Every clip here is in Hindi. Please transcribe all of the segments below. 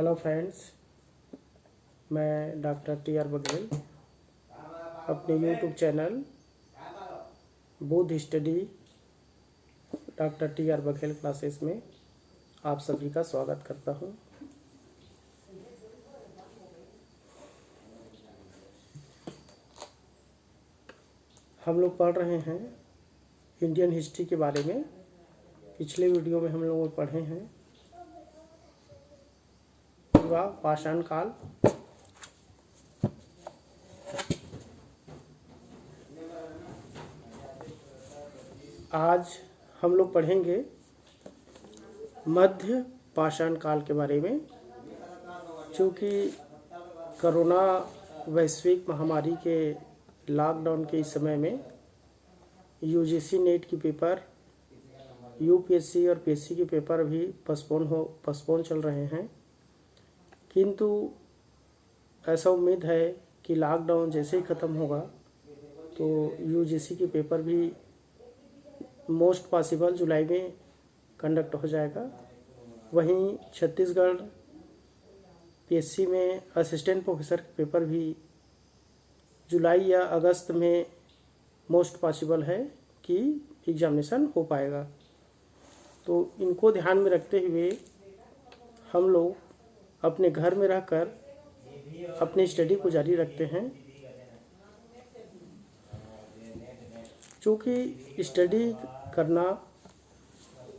हेलो फ्रेंड्स, मैं डॉक्टर टी आर बघेल अपने YouTube channel Buddh study doctor T R Baghel classes में आप सभी का स्वागत करता हूं। हम लोग पढ़ रहे हैं इंडियन हिस्ट्री के बारे में। पिछले वीडियो में हम लोग पढ़े हैं पाषाण काल। आज हम लोग पढ़ेंगे मध्य पाषाण काल के बारे में। क्योंकि कोरोना वैश्विक महामारी के लॉकडाउन के इस समय में यूजीसी नेट की पेपर, यूपीएससी और पीएससी के पेपर भी पोस्टपोन चल रहे हैं। किंतु ऐसा उम्मीद है कि लॉकडाउन जैसे ही ख़त्म होगा तो यूजीसी के पेपर भी मोस्ट पॉसिबल जुलाई में कंडक्ट हो जाएगा। वहीं छत्तीसगढ़ पीएससी में असिस्टेंट प्रोफेसर के पेपर भी जुलाई या अगस्त में मोस्ट पॉसिबल है कि एग्जामिनेशन हो पाएगा। तो इनको ध्यान में रखते हुए हम लोग अपने घर में रहकर अपनी स्टडी को जारी रखते हैं। क्योंकि स्टडी करना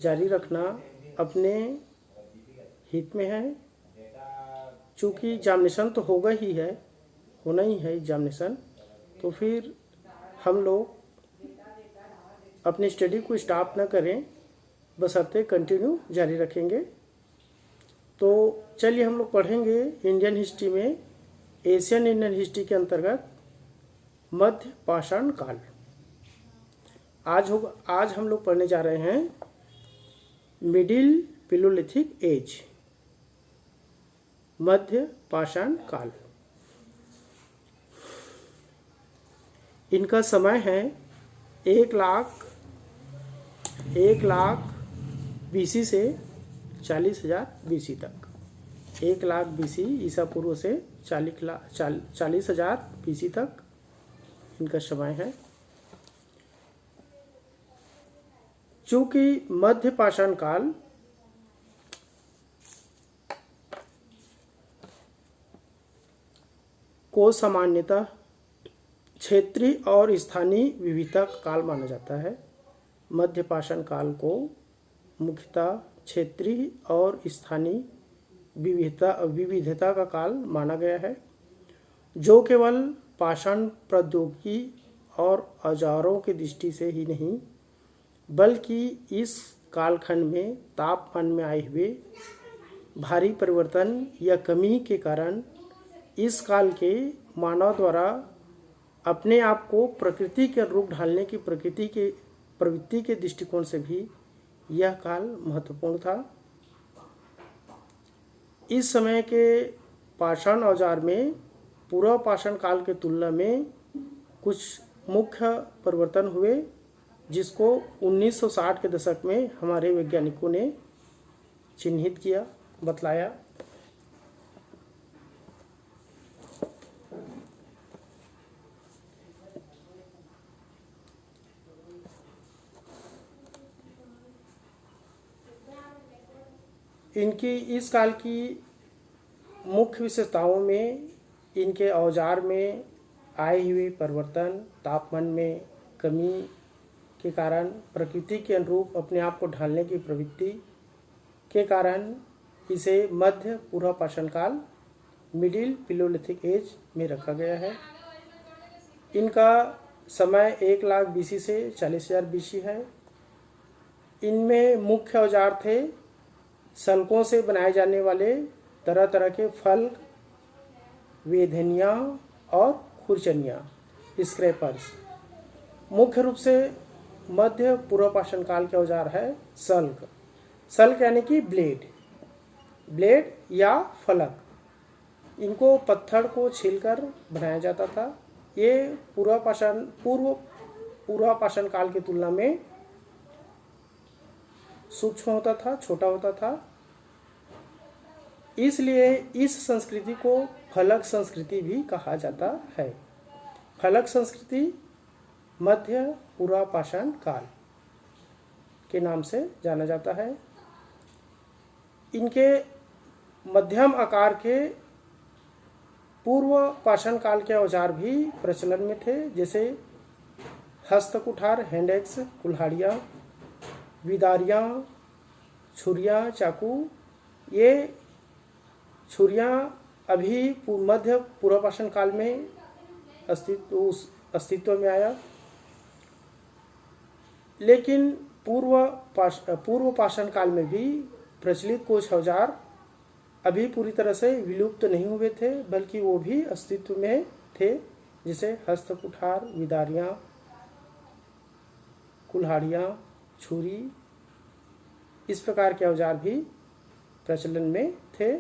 जारी रखना अपने हित में है। क्योंकि एग्जामिनेशन तो होगा ही है, होना ही है एग्जामिनेशन। तो फिर हम लोग अपनी स्टडी को स्टॉप न करें, बशर्ते कंटिन्यू जारी रखेंगे। तो चलिए हम लोग पढ़ेंगे इंडियन हिस्ट्री में एशियन इंडियन हिस्ट्री के अंतर्गत मध्य पाषाण काल। आज हम लोग पढ़ने जा रहे हैं मिडिल पैलियोलिथिक एज, मध्य पाषाण काल। इनका समय है 1 लाख बीसी से 40,000 बीसी तक। 1 लाख बीसी ईसा पूर्व से 40,000 बीसी तक इनका समय है। चूंकि मध्य पाषाण काल को सामान्यतः क्षेत्रीय और स्थानीय विविधता का काल माना जाता है। मध्य पाषाण काल को मुख्यतः क्षेत्रीय और स्थानीय विविधता का काल माना गया है, जो केवल पाषाण प्रौद्योगिकी और औजारों की दृष्टि से ही नहीं, बल्कि इस कालखंड में तापमान में आए हुए भारी परिवर्तन या कमी के कारण इस काल के मानव द्वारा अपने आप को प्रकृति के अनुरूप ढालने की प्रवृत्ति के दृष्टिकोण से भी यह काल महत्वपूर्ण था। इस समय के पाषाण औजार में पूर्व पाषाण काल के तुलना में कुछ मुख्य परिवर्तन हुए, जिसको 1960 के दशक में हमारे वैज्ञानिकों ने चिन्हित किया, बतलाया। इनकी इस काल की मुख्य विशेषताओं में इनके औजार में आए हुए परिवर्तन, तापमान में कमी के कारण, प्रकृति के अनुरूप अपने आप को ढालने की प्रवृत्ति के कारण इसे मध्य पूर्व पाषाण काल, मिडिल पैलियोलिथिक एज में रखा गया है। इनका समय 1 लाख बीसी से 40,000 बीसी है। इनमें मुख्य औजार थे सल्कों से बनाए जाने वाले तरह तरह के फलक, वेधनियाँ और खुरचनियाँ, स्क्रैपर्स। मुख्य रूप से मध्य पूर्व पाषाण काल के औजार है सल्क यानी कि ब्लेड या फलक। इनको पत्थर को छीलकर बनाया जाता था। ये पूर्व पाषाण काल की तुलना में सूक्ष्म होता था, छोटा होता था। इसलिए इस संस्कृति को फलक संस्कृति भी कहा जाता है। फलक संस्कृति मध्य पुरापाषाण काल के नाम से जाना जाता है। इनके मध्यम आकार के पूर्व पाषाण काल के औजार भी प्रचलन में थे, जैसे हस्त कुठार, हैंड एक्स, कुल्हाड़ियाँ, विदारियाँ, छुरियाँ, चाकू। ये छुरियाँ अभी मध्य पूर्वपाषाण काल में अस्तित्व में आया, लेकिन पूर्व पाषाण काल में भी प्रचलित कुछ औजार अभी पूरी तरह से विलुप्त नहीं हुए थे, बल्कि वो भी अस्तित्व में थे, जैसे हस्त कुठार, विदारियाँ, कुल्हाड़ियाँ, छुरी। इस प्रकार के औजार भी प्रचलन में थे।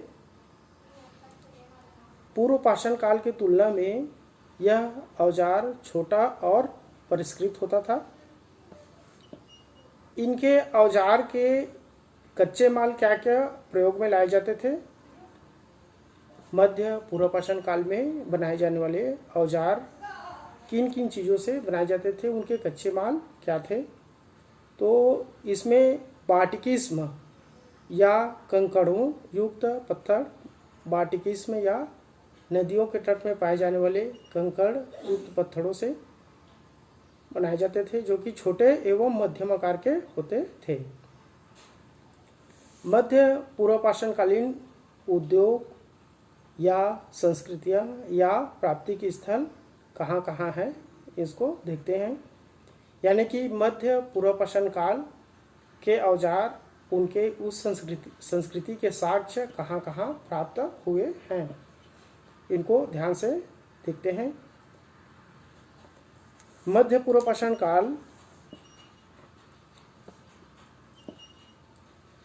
पूर्व पाषाण काल की तुलना में यह औजार छोटा और परिष्कृत होता था। इनके औजार के कच्चे माल क्या क्या प्रयोग में लाए जाते थे? मध्य पूर्व पाषाण काल में बनाए जाने वाले औजार किन किन चीज़ों से बनाए जाते थे, उनके कच्चे माल क्या थे? तो इसमें बाटिकिस्म या कंकड़ों युक्त पत्थर, बाटिकिस्म या नदियों के तट में पाए जाने वाले कंकड़ युक्त पत्थरों से बनाए जाते थे, जो कि छोटे एवं मध्यम आकार के होते थे। मध्य पूर्वपाषाणकालीन उद्योग या संस्कृतियाँ या प्राप्तिक स्थल कहाँ कहाँ है, इसको देखते हैं। यानी कि मध्य पूर्वपाषाण काल के औजार, उनके उस संस्कृति के साक्ष्य कहाँ कहाँ प्राप्त हुए हैं, इनको ध्यान से देखते हैं। मध्य पूर्वपाषाण काल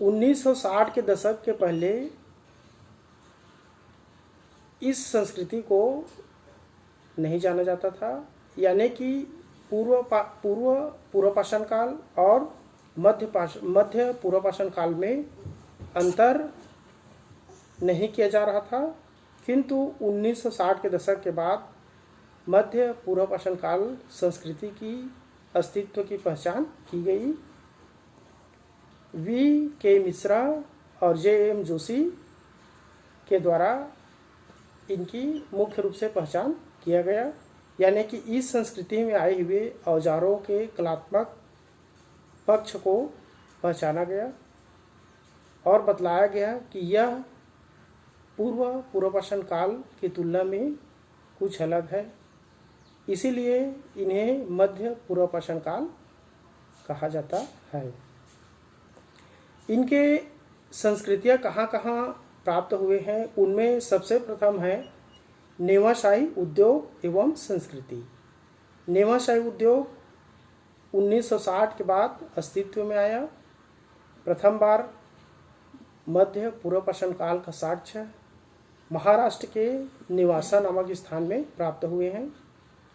1960 के दशक के पहले इस संस्कृति को नहीं जाना जाता था। यानी कि पूर्वपाषाण काल और मध्य पूर्वपाषाण काल में अंतर नहीं किया जा रहा था, किंतु 1960 के दशक के बाद मध्य पूर्वपाषाण काल संस्कृति की अस्तित्व की पहचान की गई। V.K. मिश्रा और J.M. जोशी के द्वारा इनकी मुख्य रूप से पहचान किया गया। यानी कि इस संस्कृति में आए हुए औजारों के कलात्मक पक्ष को पहचाना गया और बतलाया गया कि यह पूर्वपाषाण काल की तुलना में कुछ अलग है, इसीलिए इन्हें मध्य पूर्वपाषाण काल कहा जाता है। इनके संस्कृतियाँ कहाँ कहाँ प्राप्त हुए हैं, उनमें सबसे प्रथम है नेवाशाही उद्योग एवं संस्कृति। नेवाशाही उद्योग 1960 के बाद अस्तित्व में आया। प्रथम बार मध्य पूर्वपाषाण काल का साक्ष्य महाराष्ट्र के निवासा नामक स्थान में प्राप्त हुए हैं।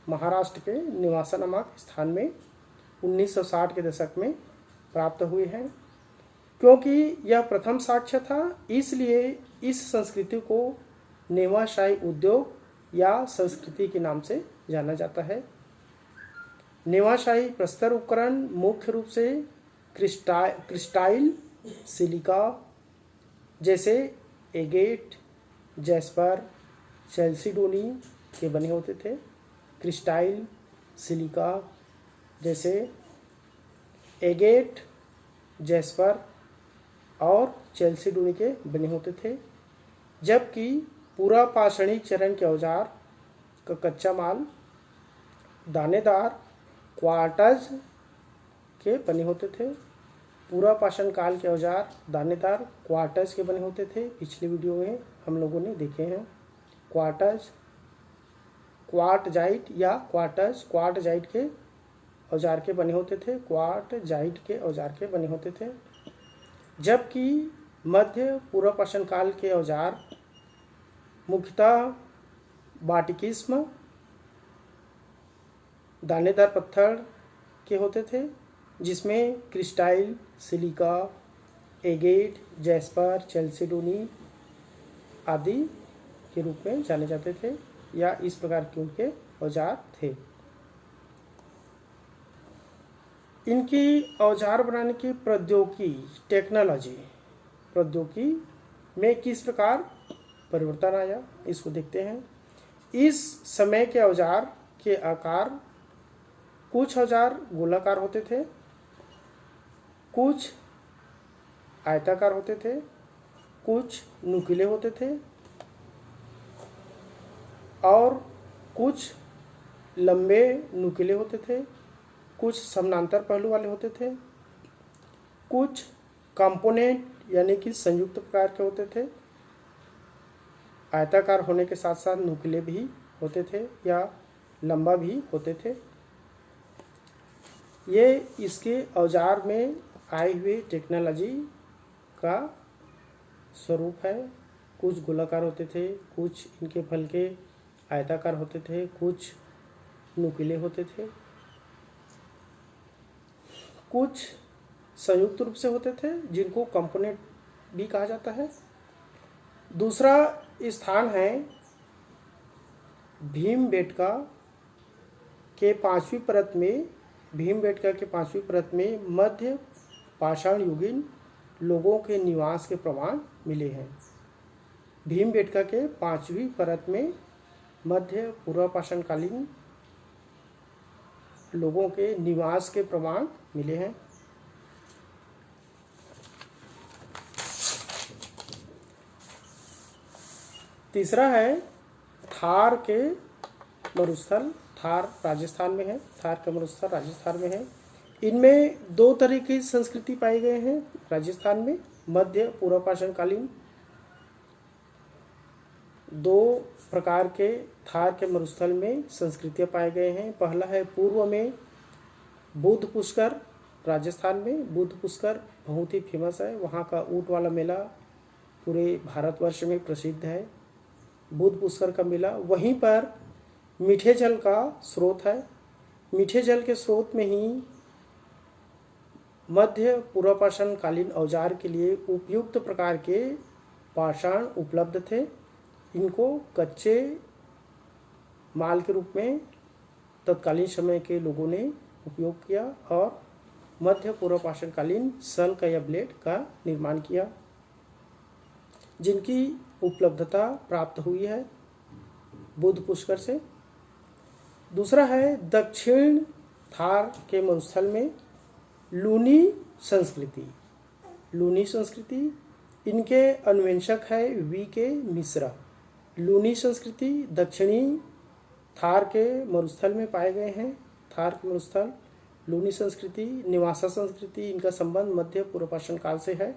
महाराष्ट्र के निवासा नामक स्थान में 1960 के दशक में प्राप्त हुए हैं। क्योंकि यह प्रथम साक्ष्य था, इसलिए इस संस्कृति को नेवाशाही उद्योग या संस्कृति के नाम से जाना जाता है। नेवाशाही प्रस्तर उपकरण मुख्य रूप से क्रिस्टाइल, सिलिका जैसे एगेट, जैस्पर, चैल्सिडोनी के बने होते थे। क्रिस्टाइल, सिलिका जैसे एगेट, जैस्पर और चैल्सिडोनी के बने होते थे। जबकि पूर्वपाषाणिक चरण के औजार का कच्चा माल दानेदार क्वार्टज के बने होते थे। पूर्वपाषाण काल के औजार दानेदार क्वार्टज के बने होते थे। पिछले वीडियो में हम लोगों ने देखे हैं। क्वार्टज, क्वार्टजाइट या क्वार्टजाइट के औजार के बने होते थे। क्वार्टजाइट के औजार के बने होते थे। जबकि मध्य पूर्वपाषाण काल के औजार मुख्यतः बाटिकिस्म, दानेदार पत्थर के होते थे, जिसमें क्रिस्टाइल, सिलिका, एगेट, जैस्पर, चैल्सिडोनी आदि के रूप में जाने जाते थे, या इस प्रकार के उनके औजार थे। इनकी औजार बनाने की प्रौद्योगिकी में किस प्रकार परिवर्तन आया, इसको देखते हैं। इस समय के औजार के आकार, कुछ औजार गोलाकार होते थे, कुछ आयताकार होते थे, कुछ नुकीले होते थे और कुछ लंबे नुकीले होते थे, कुछ समानांतर पहलू वाले होते थे, कुछ कंपोनेंट यानी कि संयुक्त प्रकार के होते थे, आयताकार होने के साथ साथ नुकीले भी होते थे या लंबा भी होते थे। ये इसके औजार में आई हुई टेक्नोलॉजी का स्वरूप है। कुछ गोलाकार होते थे, कुछ इनके फलके आयताकार होते थे, कुछ नुकीले होते थे, कुछ संयुक्त रूप से होते थे जिनको कंपोनेंट भी कहा जाता है। दूसरा स्थान है भीमबेटका के पांचवी परत में मध्य पाषाण युगीन लोगों के निवास के प्रमाण मिले हैं। भीमबेटका के पांचवी परत में मध्य पूर्व पाषाणकालीन लोगों के निवास के प्रमाण मिले हैं। तीसरा है थार के मरुस्थल, थार राजस्थान में है, थार का मरुस्थल राजस्थान में है। इनमें दो तरह की संस्कृति पाई गए हैं राजस्थान में। मध्य पूर्व पाषाणकालीन दो प्रकार के थार के मरुस्थल में संस्कृतियाँ पाए गए हैं। पहला है पूर्व में बुद्ध पुष्कर, राजस्थान में बुद्ध पुष्कर बहुत ही फेमस है। वहाँ का ऊँट वाला मेला पूरे भारतवर्ष में प्रसिद्ध है, बुद्ध पुष्कर का मेला। वहीं पर मीठे जल का स्रोत है। मीठे जल के स्रोत में ही मध्य पूर्व पाषाणकालीन औजार के लिए उपयुक्त प्रकार के पाषाण उपलब्ध थे। इनको कच्चे माल के रूप में तत्कालीन समय के लोगों ने उपयोग किया और मध्य पूर्व पाषाणकालीन सल का या ब्लेड का निर्माण किया, जिनकी उपलब्धता प्राप्त हुई है बुद्ध पुष्कर से। दूसरा है दक्षिण थार के मरुस्थल में लूनी संस्कृति। इनके अन्वेषक है वी के मिश्रा। लूनी संस्कृति दक्षिणी थार के मरुस्थल में पाए गए हैं। थार के मरुस्थल लूनी संस्कृति, निवासा संस्कृति, इनका संबंध मध्य पूर्व पाषाण काल से है।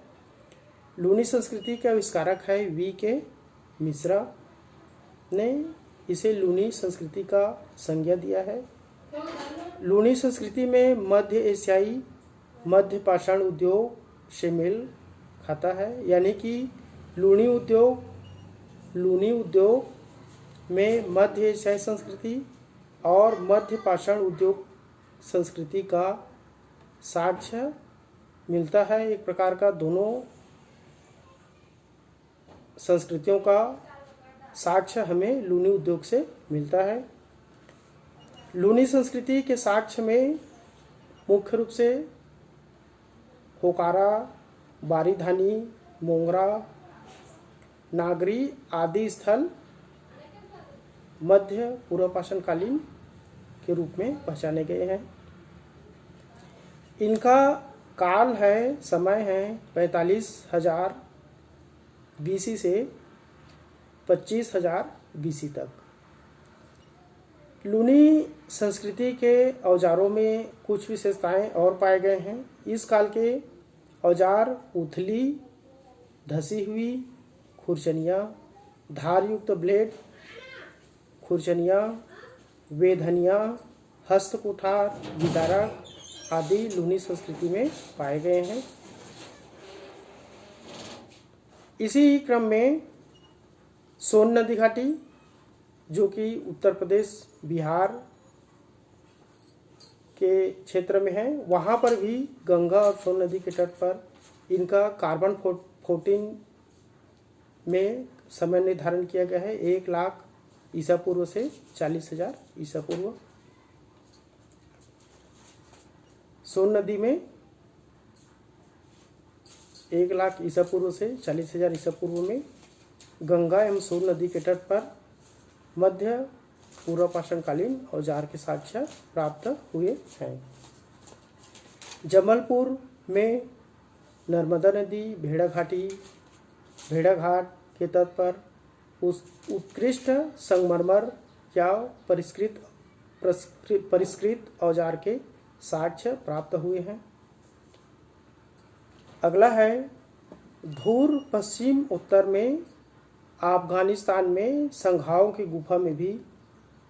लूनी संस्कृति के आविष्कारक है वी के मिश्रा ने इसे लूनी संस्कृति का संज्ञा दिया है। लूनी संस्कृति में मध्य एशियाई मध्य पाषाण उद्योग से मेल खाता है, यानी कि लूनी उद्योग में मध्य एशियाई संस्कृति और मध्य पाषाण उद्योग संस्कृति का साक्ष्य मिलता है। एक प्रकार का दोनों संस्कृतियों का साक्ष्य हमें लूनी उद्योग से मिलता है। लूनी संस्कृति के साक्ष्य में मुख्य रूप से होकारा, बारीधानी, मोंगरा, नागरी आदि स्थल मध्य पूर्व पाषाणकालीन के रूप में पहचाने गए हैं। इनका काल है, समय है 45,000 BC से 25,000 BC तक। लूनी संस्कृति के औजारों में कुछ विशेषताएं और पाए गए हैं। इस काल के औजार उथली, धसी हुई खुरचनियाँ, धारयुक्त ब्लेड, खुरचनियाँ, वेधनियाँ, हस्तकुठार, विदारक आदि लूनी संस्कृति में पाए गए हैं। इसी क्रम में सोन नदी घाटी, जो कि उत्तर प्रदेश बिहार के क्षेत्र में है, वहाँ पर भी गंगा और सोन नदी के तट पर इनका कार्बन 14 में समय निर्धारण किया गया है 1 लाख ईसा पूर्व से 40,000 ईसा पूर्व। सोन नदी में 1 लाख ईसा पूर्व से 40,000 ईसा पूर्व में गंगा एवं सोन नदी के तट पर मध्य पूर्व पाषाणकालीन औजार के साक्ष्य प्राप्त हुए हैं। जबलपुर में नर्मदा नदी भेड़ा घाट के तट पर उस उत्कृष्ट संगमरमर या परिष्कृत औजार के साक्ष्य प्राप्त हुए हैं। अगला है धूर पश्चिम उत्तर में अफगानिस्तान में संघाओं की गुफा में भी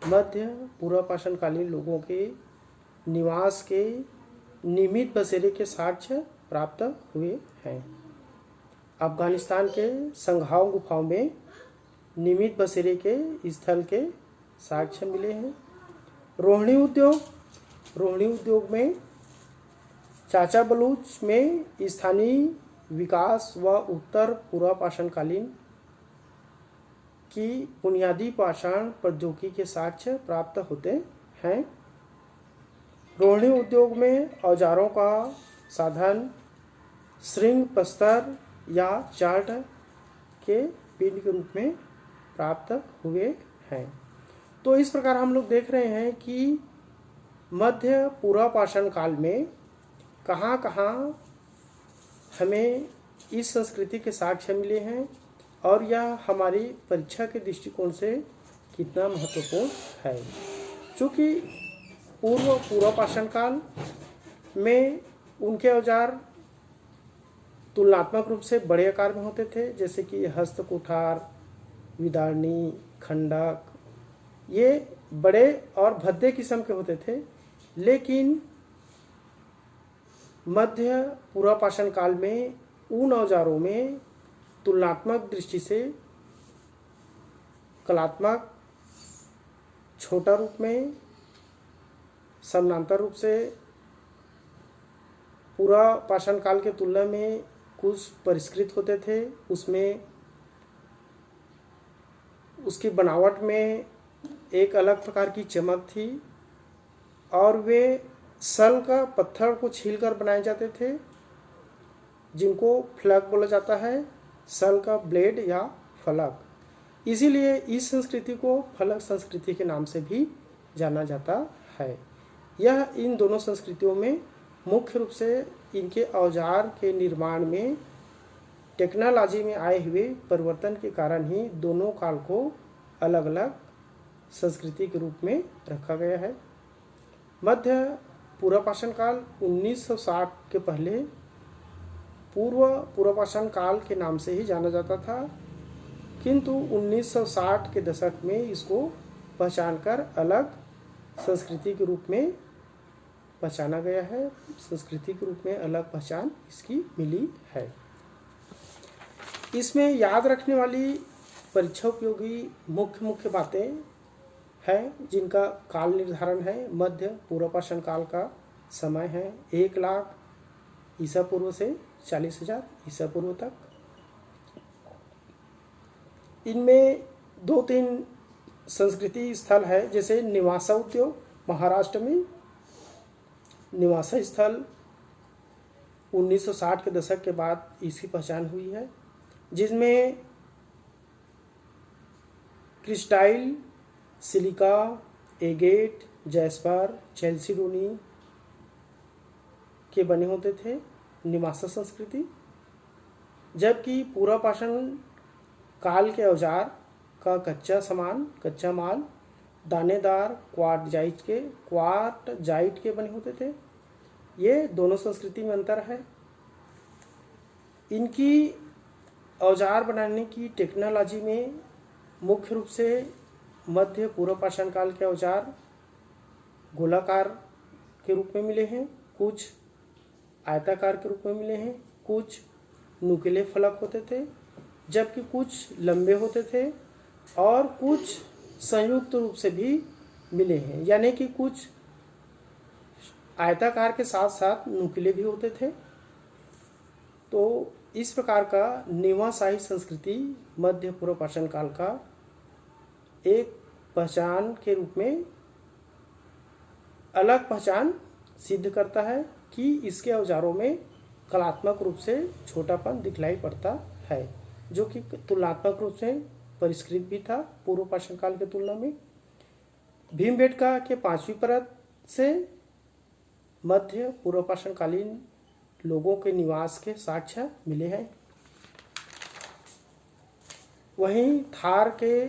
मध्य पूर्व पाषाणकालीन लोगों के निवास के नियमित बसेरे के साक्ष्य प्राप्त हुए हैं। अफगानिस्तान के संघाओं गुफाओं में नियमित बसेरे के स्थल के साक्ष्य मिले हैं। रोहिणी उद्योग में चाचा बलूच में स्थानीय विकास व उत्तर पूर्व पाषाणकालीन की बुनियादी पाषाण प्रौद्योगिकी के साक्ष्य प्राप्त होते हैं। रोहिणी उद्योग में औजारों का साधन श्रृंग प्रस्तर या चार्ट के पिंड के रूप में प्राप्त हुए हैं। तो इस प्रकार हम लोग देख रहे हैं कि मध्य पूर्व पाषाण काल में कहाँ कहाँ हमें इस संस्कृति के साक्ष्य मिले हैं और यह हमारी परीक्षा के दृष्टिकोण से कितना महत्वपूर्ण है। चूँकि पूर्व पाषाण काल में उनके औजार तुलनात्मक रूप से बड़े आकार में होते थे, जैसे कि हस्त कुठार, विदारणी, खंडक, ये बड़े और भद्दे किस्म के होते थे। लेकिन मध्य पूर्व पाषाण काल में उन औजारों में तुलनात्मक दृष्टि से कलात्मक छोटा रूप में, समानांतर रूप से पूरा पाषाण काल के तुलना में कुछ परिष्कृत होते थे। उसमें उसकी बनावट में एक अलग प्रकार की चमक थी और वे सल का पत्थर को छीलकर बनाए जाते थे, जिनको फलक बोला जाता है, सल का ब्लेड या फलक। इसीलिए इस संस्कृति को फलक संस्कृति के नाम से भी जाना जाता है। यह इन दोनों संस्कृतियों में मुख्य रूप से इनके औजार के निर्माण में टेक्नोलॉजी में आए हुए परिवर्तन के कारण ही दोनों काल को अलग अलग संस्कृति के रूप में रखा गया है। मध्य पूर्व पाषाण काल 1960 के पहले पूर्व पाषाण काल के नाम से ही जाना जाता था, किंतु 1960 के दशक में इसको पहचानकर अलग संस्कृति के रूप में पहचाना गया है। संस्कृति के रूप में अलग पहचान इसकी मिली है। इसमें याद रखने वाली परीक्षा उपयोगी मुख्य बातें हैं, जिनका काल निर्धारण है। मध्य पूर्व पाषाण काल का समय है 1 लाख ईसा पूर्व से 40,000 ईसा पूर्व तक। इनमें 2-3 संस्कृति स्थल है, जैसे निवासा उद्योग महाराष्ट्र में। निवासा स्थल 1960 के दशक के बाद इसकी पहचान हुई है, जिसमें क्रिस्टाइल, सिलिका, एगेट, जैस्पर, चैल्सिडोनी के बने होते थे निवासा संस्कृति। जबकि पूर्व पाषाण काल के औजार का कच्चा माल दानेदार क्वार्टजाइट के बने होते थे। ये दोनों संस्कृति में अंतर है। इनकी औजार बनाने की टेक्नोलॉजी में मुख्य रूप से मध्य पूर्व पाषाण काल के औजार गोलाकार के रूप में मिले हैं, कुछ आयताकार के रूप में मिले हैं, कुछ नुकीले फलक होते थे, जबकि कुछ लंबे होते थे और कुछ संयुक्त रूप से भी मिले हैं, यानी कि कुछ आयताकार के साथ साथ नुकीले भी होते थे। तो इस प्रकार का निवासाही संस्कृति मध्य पूर्व पाषाण काल का एक पहचान के रूप में अलग पहचान सिद्ध करता है कि इसके औजारों में कलात्मक रूप से छोटापन दिखलाई पड़ता है, जो कि तुलनात्मक रूप से परिष्कृत भी था पूर्व पाषाण काल की तुलना में। भीमबेटका के 5वीं परत से मध्य पूर्व पाषाण कालीन लोगों के निवास के साक्ष्य मिले हैं। वहीं थार के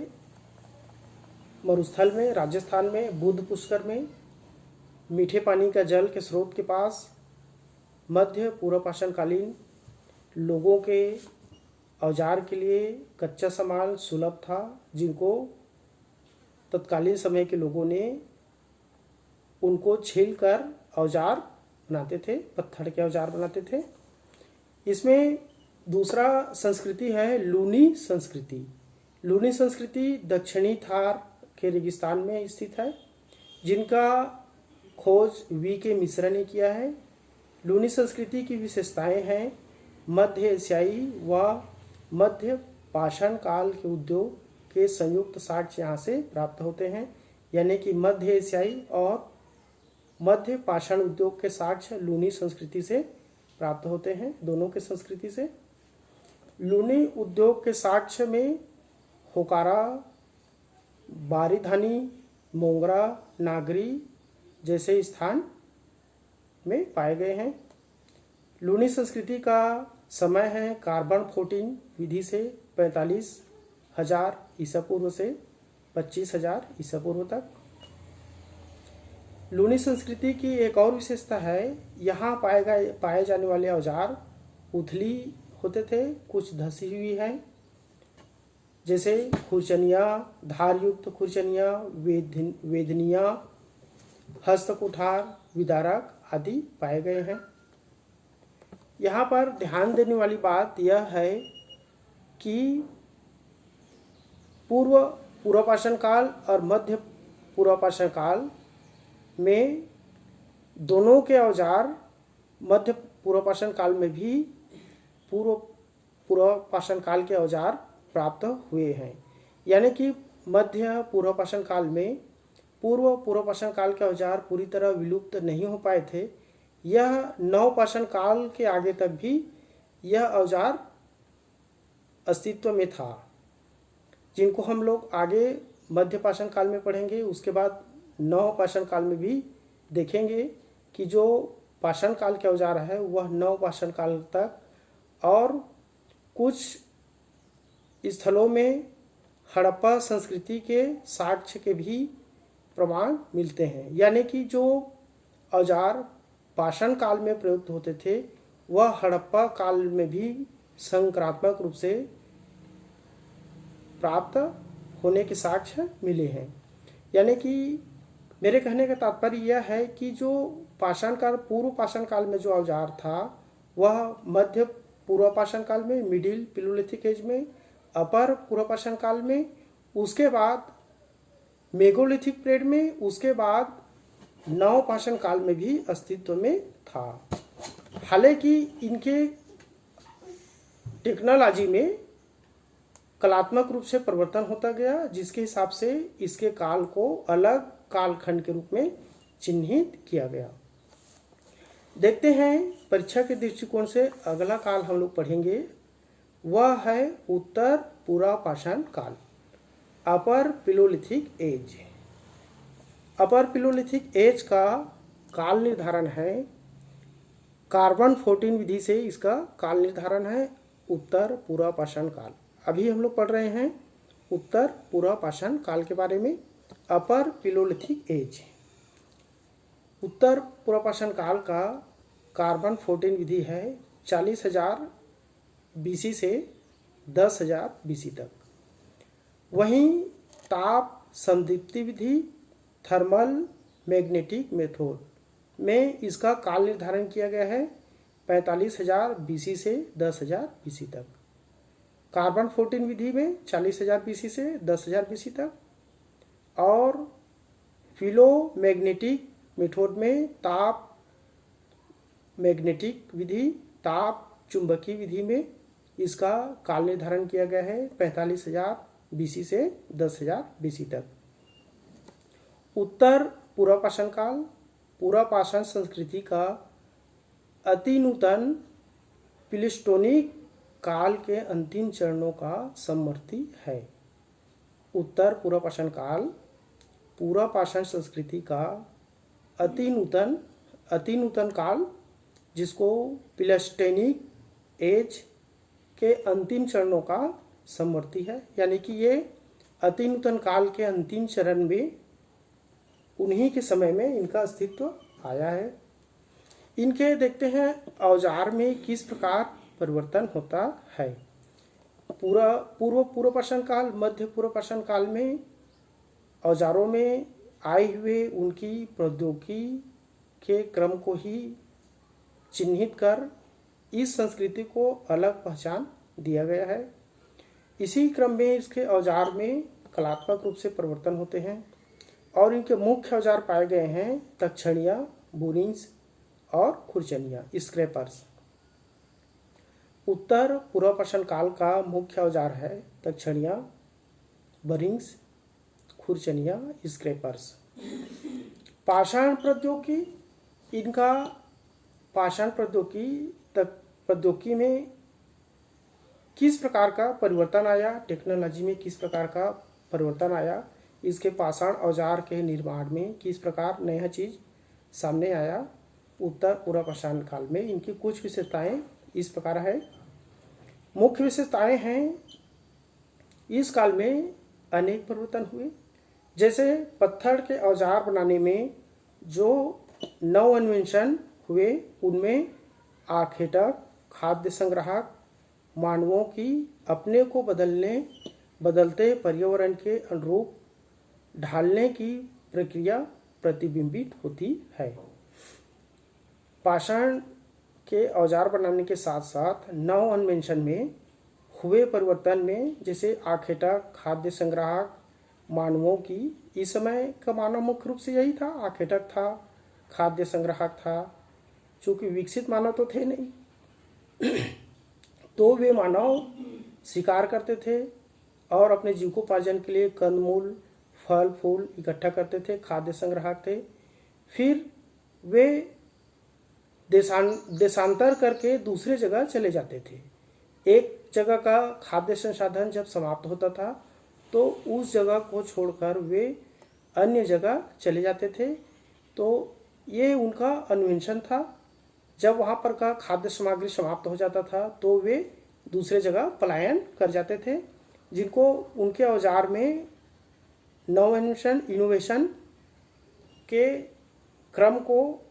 मरुस्थल में राजस्थान में बुद्ध पुष्कर में मीठे पानी का जल के स्रोत के पास मध्य पूर्व पाषाण कालीन लोगों के औजार के लिए कच्चा सामान सुलभ था, जिनको तत्कालीन समय के लोगों ने उनको छील कर औजार बनाते थे, पत्थर के औजार बनाते थे। इसमें दूसरा संस्कृति है लूनी संस्कृति। लूनी संस्कृति दक्षिणी थार के रेगिस्तान में स्थित है, जिनका खोज वी के मिश्रा ने किया है। लूनी संस्कृति की विशेषताएं हैं मध्य एशियाई व मध्य पाषाण काल के उद्योग के संयुक्त साक्ष्य यहाँ से प्राप्त होते हैं, यानी कि मध्य एशियाई और मध्य पाषाण उद्योग के साक्ष्य लूनी संस्कृति से प्राप्त होते हैं, दोनों के संस्कृति से। लूनी उद्योग के साक्ष्य में होकारा, बारीधानी, मोंगरा, नागरी जैसे स्थान में पाए गए हैं। लूनी संस्कृति का समय है कार्बन 14 विधि से 45,000 ईसा पूर्व से 25,000 ईसा पूर्व तक। लूनी संस्कृति की एक और विशेषता है, यहाँ पाए जाने वाले औजार उथली होते थे, कुछ धसी हुई है, जैसे खुरचनिया, धारयुक्त खुरचनिया, वेदनिया, हस्तकुठार, विदारक आदि पाए गए हैं। यहाँ पर ध्यान देने वाली बात यह है कि पूर्व पाषाण काल और मध्य पूर्व पाषाण काल में दोनों के औजार मध्य पूर्व पाषाण काल में भी पूर्व पाषाण काल के औजार प्राप्त हुए हैं, यानी कि मध्य पूर्व पाषाण काल में पूर्व पाषाण काल के औजार पूरी तरह विलुप्त नहीं हो पाए थे। यह नव पाषाण काल के आगे तक भी यह औजार अस्तित्व में था, जिनको हम लोग आगे मध्य पाषाण काल में पढ़ेंगे। उसके बाद नव पाषाण काल में भी देखेंगे कि जो पाषाण काल के औजार है वह नव पाषाण काल तक, और कुछ स्थलों में हड़प्पा संस्कृति के साक्ष्य के भी प्रमाण मिलते हैं, यानी कि जो औजार पाषाण काल में प्रयुक्त होते थे वह हड़प्पा काल में भी संक्रात्मक रूप से प्राप्त होने के साक्ष्य मिले हैं। यानी कि मेरे कहने का तात्पर्य यह है कि जो पाषाण काल पूर्व पाषाण काल में जो औजार था वह मध्य पूर्व पाषाण काल में, मिडिल पिलोलिथिक एज में, अपर पूर्व पाषाण काल में, उसके बाद मेगोलिथिक पीरियड में, उसके बाद नव पाषाण काल में भी अस्तित्व में था। हालांकि इनके टेक्नोलॉजी में कलात्मक रूप से परिवर्तन होता गया, जिसके हिसाब से इसके काल को अलग कालखंड के रूप में चिन्हित किया गया। देखते हैं परीक्षा के दृष्टिकोण से अगला काल हम लोग पढ़ेंगे, वह है उत्तर पूर्व पाषाण काल, अपर पिलोलिथिक एज। अपर पिलोलिथिक एज का काल निर्धारण है कार्बन 14 विधि से, इसका काल निर्धारण है उत्तर पूर्व पाषाण काल। अभी हम लोग पढ़ रहे हैं उत्तर पूर्व पाषाण काल के बारे में। अपर पिलोलिथिक एज, उत्तर पूर्व पाषाण काल का कार्बन 14 विधि है 40,000 बीसी से 10,000 बीसी तक। वहीं ताप संदीप्ति विधि, थर्मल मैग्नेटिक मेथड में इसका काल निर्धारण किया गया है 45,000 बीसी से 10,000 बीसी तक। कार्बन 14 विधि में 40,000 बीसी से 10,000 बीसी तक, और फिलोमैग्नेटिक मेथड में ताप मैग्नेटिक विधि, ताप चुंबकीय विधि में इसका काल निर्धारण किया गया है 45,000 BC से 10,000 BC तक। उत्तर पूर्व पाषाण काल पूर्व पाषाण संस्कृति का अति नूतन प्लेटोनिक काल के अंतिम चरणों का समवर्ती है। उत्तर पूर्व पाषाण काल पूर्व पाषाण संस्कृति का अति नूतन काल, जिसको प्लेटोनिक एज के अंतिम चरणों का समवर्ती है, यानी कि ये अति नूतन काल के अंतिम चरण में उन्हीं के समय में इनका अस्तित्व आया है। इनके देखते हैं औजार में किस प्रकार परिवर्तन होता है। पूर्व पाषाण काल मध्य पूर्व पाषाण काल में औजारों में आए हुए उनकी प्रौद्योगिकी के क्रम को ही चिन्हित कर इस संस्कृति को अलग पहचान दिया गया है। इसी क्रम में इसके औजार में कलात्मक रूप से परिवर्तन होते हैं और इनके मुख्य औजार पाए गए हैं तक्षणिया, बोरिंग्स और खुरचनिया, स्क्रैपर्स। उत्तर पूर्व पाषाण काल का मुख्य औजार है तक्षणिया, बोरिंग्स, खुरचनिया, स्क्रैपर्स। पाषाण प्रौद्योगिकी, इनका पाषाण प्रौद्योगिकी में किस प्रकार का परिवर्तन आया, टेक्नोलॉजी में किस प्रकार का परिवर्तन आया, इसके पाषाण औजार के निर्माण में किस प्रकार नया चीज सामने आया। उत्तर पूर्व पाषाण काल में इनकी कुछ विशेषताएं इस प्रकार है। मुख्य विशेषताएं हैं, इस काल में अनेक परिवर्तन हुए। जैसे पत्थर के औजार बनाने में जो नव इन्वेंशन हुए, उनमें आखेटक, खाद्य संग्राहक, मानवों की अपने को बदलते पर्यावरण के अनुरूप ढालने की प्रक्रिया प्रतिबिंबित होती है। पाषाण के औजार बनाने के साथ साथ नव इन्वेंशन में हुए परिवर्तन में जैसे आखेटक, खाद्य संग्राहक, मानवों की, इस समय का मानव मुख्य रूप से यही था, आखेटक था, खाद्य संग्राहक था। चूंकि विकसित मानव तो थे नहीं तो वे मानव शिकार करते थे और अपने जीविकोपार्जन के लिए कंदमूल, फल फूल इकट्ठा करते थे, खाद्य संग्राहक थे। फिर वे देशांतर करके दूसरे जगह चले जाते थे। एक जगह का खाद्य संसाधन जब समाप्त होता था तो उस जगह को छोड़कर वे अन्य जगह चले जाते थे। तो ये उनका इन्वेंशन था। जब वहाँ पर का खाद्य सामग्री समाप्त हो जाता था तो वे दूसरे जगह पलायन कर जाते थे, जिनको उनके औजार में नव इनोवेशन के क्रम को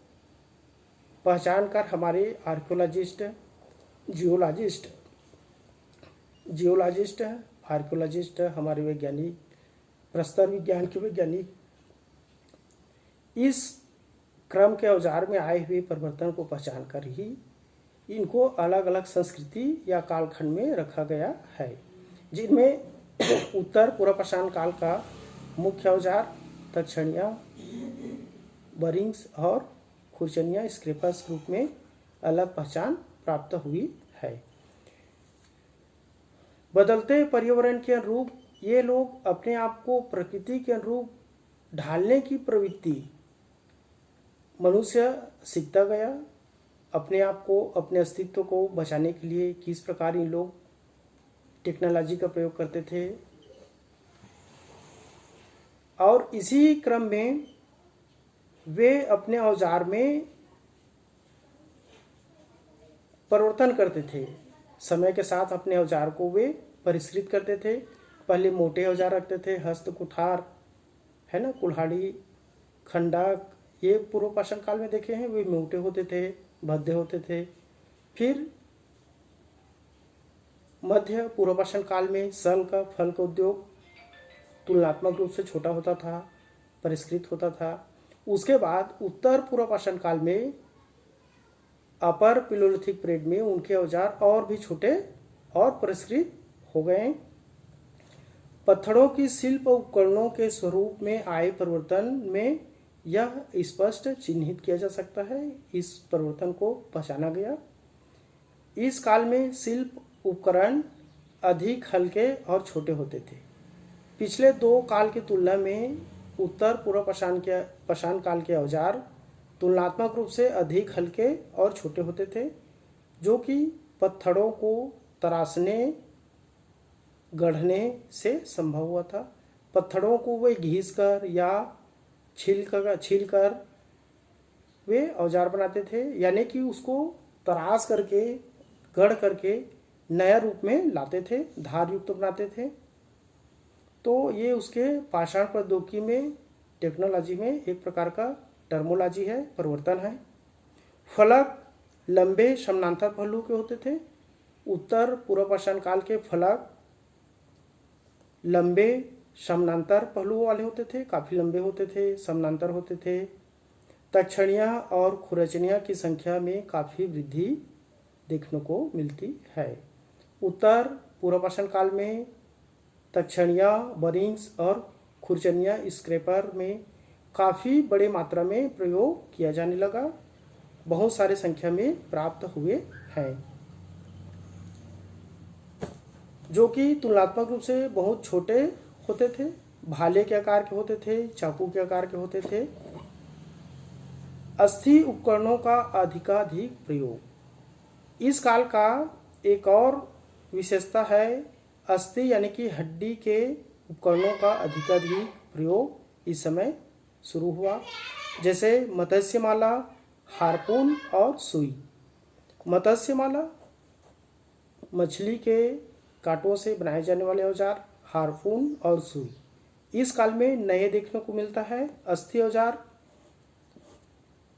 पहचान कर हमारे आर्कियोलॉजिस्ट, आर्कियोलॉजिस्ट, हमारे वैज्ञानिक, प्रस्तर विज्ञान के वैज्ञानिक इस क्रम के औजार में आए हुए परिवर्तन को पहचान कर ही इनको अलग अलग संस्कृति या कालखंड में रखा गया है, जिनमें उत्तर पूर्व पाषाण काल का मुख्य औजार तक्षणिया, बोरिंग्स और खुरचनिया, स्क्रैपर्स के रूप में अलग पहचान प्राप्त हुई है। बदलते पर्यावरण के अनुरूप ये लोग अपने आप को प्रकृति के अनुरूप ढालने की प्रवृत्ति मनुष्य सीखता गया। अपने आप को, अपने अस्तित्व को बचाने के लिए किस प्रकार इन लोग टेक्नोलॉजी का प्रयोग करते थे, और इसी क्रम में वे अपने औजार में परिवर्तन करते थे। समय के साथ अपने औजार को वे परिष्कृत करते थे। पहले मोटे औजार रखते थे, हस्त कुठार है ना, कुल्हाड़ी, खंडक, ये पूर्व पाषाण काल में देखे हैं, वे मोटे होते थे, भद्दे होते थे। फिर मध्य पूर्व पाषाण काल में सल का, फल का उद्योग तुलनात्मक रूप से छोटा होता था, परिष्कृत होता था। उसके बाद उत्तर पूर्व पाषाण काल में अपर पैलियोलिथिक पीरियड में उनके औजार और भी छोटे और परिष्कृत हो गए। पत्थरों की शिल्प उपकरणों के स्वरूप में आए परिवर्तन में यह स्पष्ट चिन्हित किया जा सकता है, इस परिवर्तन को पहचाना गया। इस काल में शिल्प उपकरण अधिक हल्के और छोटे होते थे। पिछले दो काल की तुलना में उत्तर पूर्व पाषाण काल के औजार तुलनात्मक रूप से अधिक हल्के और छोटे होते थे, जो कि पत्थरों को तराशने गढ़ने से संभव हुआ था। पत्थरों को वे घिस कर या छील कर वे औजार बनाते थे, यानी कि उसको तराश करके गढ़ करके नया रूप में लाते थे, धार युक्त बनाते थे। तो ये उसके पाषाण प्रौद्योगिकी में, टेक्नोलॉजी में एक प्रकार का टर्मोलॉजी है, परिवर्तन है। फलक लंबे समानांतर पहलू के होते थे। उत्तर पूर्व पाषाण काल के फलक लंबे समानांतर पहलुओं वाले होते थे, काफी लंबे होते थे, समानांतर होते थे। तक्षणिया और खुरचनिया की संख्या में काफी वृद्धि देखने को मिलती है। उत्तर पूर्व पाषाण काल में तक्षणिया, बरिंग्स और खुरचनिया स्क्रैपर में काफी बड़े मात्रा में प्रयोग किया जाने लगा, बहुत सारे संख्या में प्राप्त हुए हैं, जो कि तुलनात्मक रूप से बहुत छोटे होते थे, भाले के आकार के होते थे, चाकू के आकार के होते थे। अस्थि उपकरणों का अधिकाधिक प्रयोग। इस काल का एक और विशेषता है अस्थि यानी कि हड्डी के उपकरणों का अधिकाधिक प्रयोग इस समय शुरू हुआ, जैसे मत्स्यमाला, हार्पून और सुई। मत्स्यमाला मछली के कांटों से बनाए जाने वाले औजार, हार्पून और सुई इस काल में नए देखने को मिलता है। अस्थि औजार